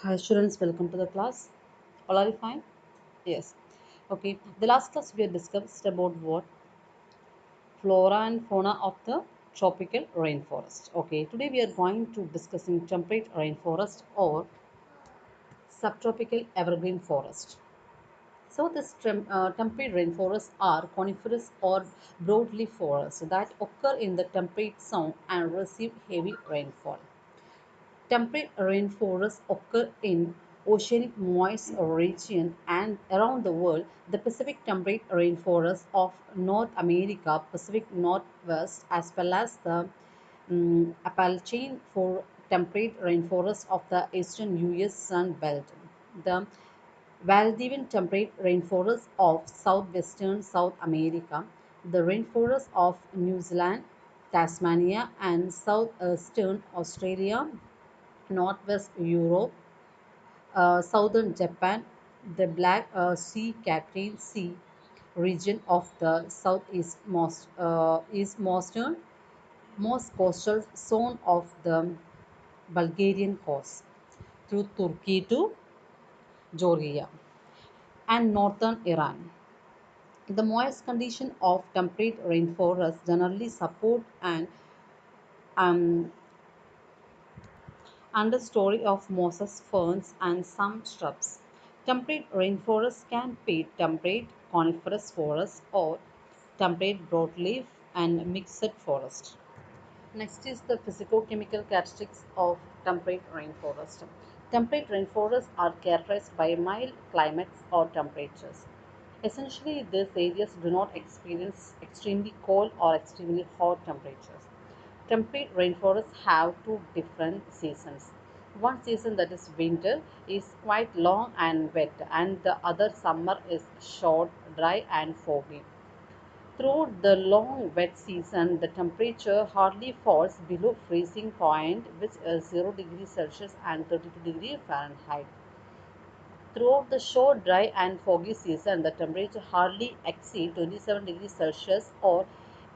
Hi students, welcome to the class. All are you fine? Yes. Okay. The last class we had discussed about what flora and fauna of the tropical rainforest. Okay. Today we are going to discussing temperate rainforest or subtropical evergreen forest. So this temperate rainforests are coniferous or broadleaf forests that occur in the temperate zone and receive heavy rainfall. Temperate rainforests occur in oceanic moist regions and around the world. The Pacific temperate rainforests of North America, Pacific Northwest, as well as the Appalachian for temperate rainforests of the eastern U.S. Sun Belt. The Valdivian temperate rainforests of southwestern South America, the rainforests of New Zealand, Tasmania, and southeastern Australia, Northwest Europe, southern Japan, the Black Sea Caspian Sea region of the eastmost most coastal zone of the Bulgarian coast through Turkey to Georgia and northern Iran. The moist condition of temperate rainforests generally support an um, understory of mosses, ferns, and some shrubs. Temperate rainforests can be temperate coniferous forest or temperate broadleaf and mixed forest. Next is the physicochemical characteristics of temperate rainforest. Temperate rainforests are characterized by mild climates or temperatures. Essentially, these areas do not experience extremely cold or extremely hot temperatures. Temperate rainforests have two different seasons. One season, that is winter, is quite long and wet, and the other summer is short, dry, and foggy. Throughout the long wet season, the temperature hardly falls below freezing point, which is 0 degrees Celsius and 32 degrees Fahrenheit. Throughout the short, dry, and foggy season, the temperature hardly exceeds 27 degrees Celsius or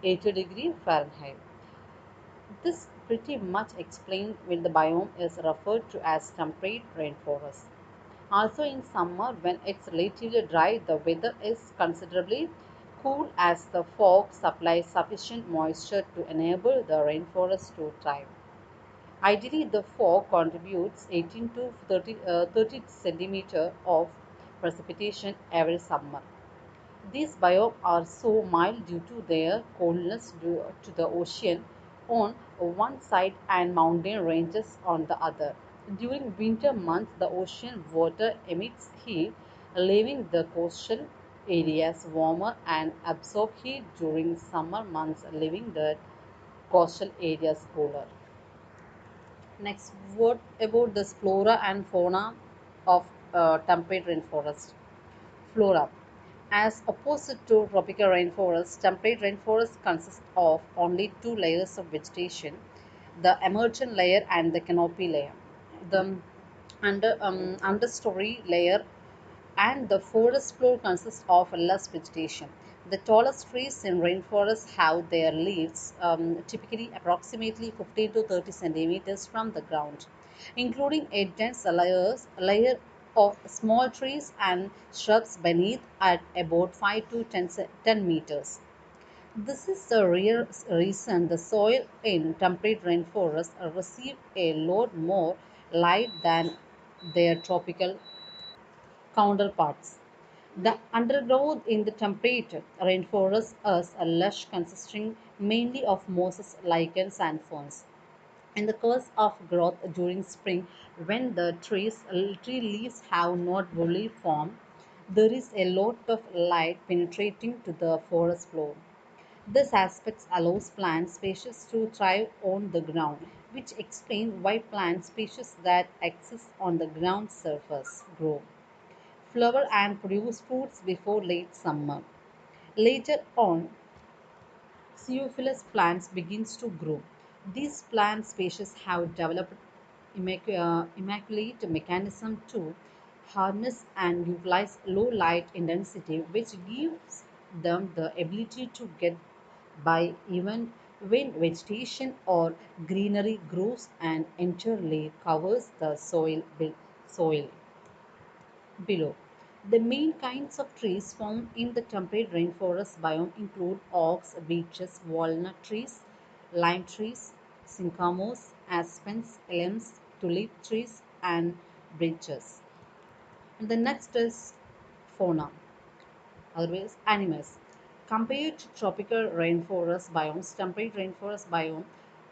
80 degrees Fahrenheit. This pretty much explains when the biome is referred to as temperate rainforest. Also in summer, when it's relatively dry, the weather is considerably cool as the fog supplies sufficient moisture to enable the rainforest to thrive. Ideally, the fog contributes 18 to 30 centimeter of precipitation every summer. These biomes are so mild due to their coldness due to the ocean on one side and mountain ranges on the other. During winter months, the ocean water emits heat, leaving the coastal areas warmer and absorb heat during summer months, leaving the coastal areas cooler. Next, what about this flora and fauna of temperate rainforest? Flora. As opposed to tropical rainforests, temperate rainforests consist of only two layers of vegetation, the emergent layer and the canopy layer. The understory layer and the forest floor consists of less vegetation. The tallest trees in rainforests have their leaves typically approximately 15 to 30 centimeters from the ground, including a dense layer of small trees and shrubs beneath at about 5 to 10 meters. This is the real reason the soil in temperate rainforests receive a lot more light than their tropical counterparts. The undergrowth in the temperate rainforests is a lush consisting mainly of mosses, lichens, and ferns. In the course of growth during spring, when the tree leaves have not fully formed, there is a lot of light penetrating to the forest floor. This aspect allows plant species to thrive on the ground, which explains why plant species that exist on the ground surface grow, flower, and produce fruits before late summer. Later on, Xerophilus plants begins to grow. These plant species have developed immaculate mechanism to harness and utilize low light intensity, which gives them the ability to get by even when vegetation or greenery grows and entirely covers the soil soil. Below, the main kinds of trees found in the temperate rainforest biome include oaks, beeches, walnut trees, lime trees, sycamores, aspens, elms, tulip trees, and birches. And the next is fauna, always animals. Compared to tropical rainforest biomes, temperate rainforest biome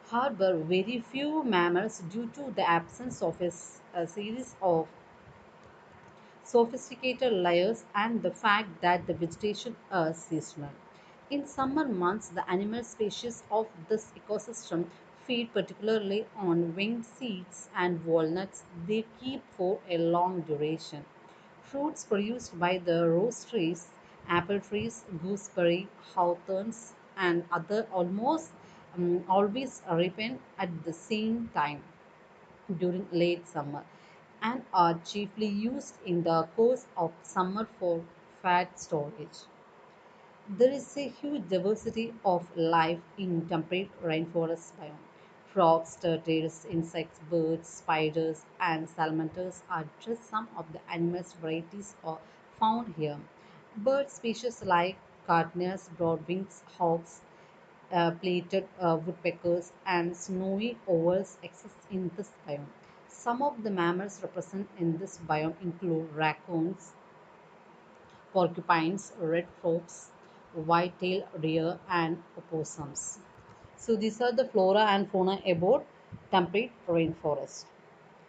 harbor very few mammals due to the absence of a series of sophisticated layers and the fact that the vegetation is seasonal. In summer months, the animal species of this ecosystem feed particularly on winged seeds and walnuts they keep for a long duration. Fruits produced by the rose trees, apple trees, gooseberry, hawthorns, and other almost always ripen at the same time during late summer and are chiefly used in the course of summer for fat storage. There is a huge diversity of life in temperate rainforest biome. Frogs, turtles, insects, birds, spiders, and salamanders are just some of the animals varieties are found here. Bird species like cardinals, broadwings, hawks, plated woodpeckers, and snowy owls exist in this biome. Some of the mammals represented in this biome include raccoons, porcupines, red fox, white-tailed deer, and opossums. So these are the flora and fauna about temperate rainforest.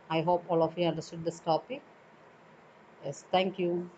I hope all of you understood this topic. Yes, thank you.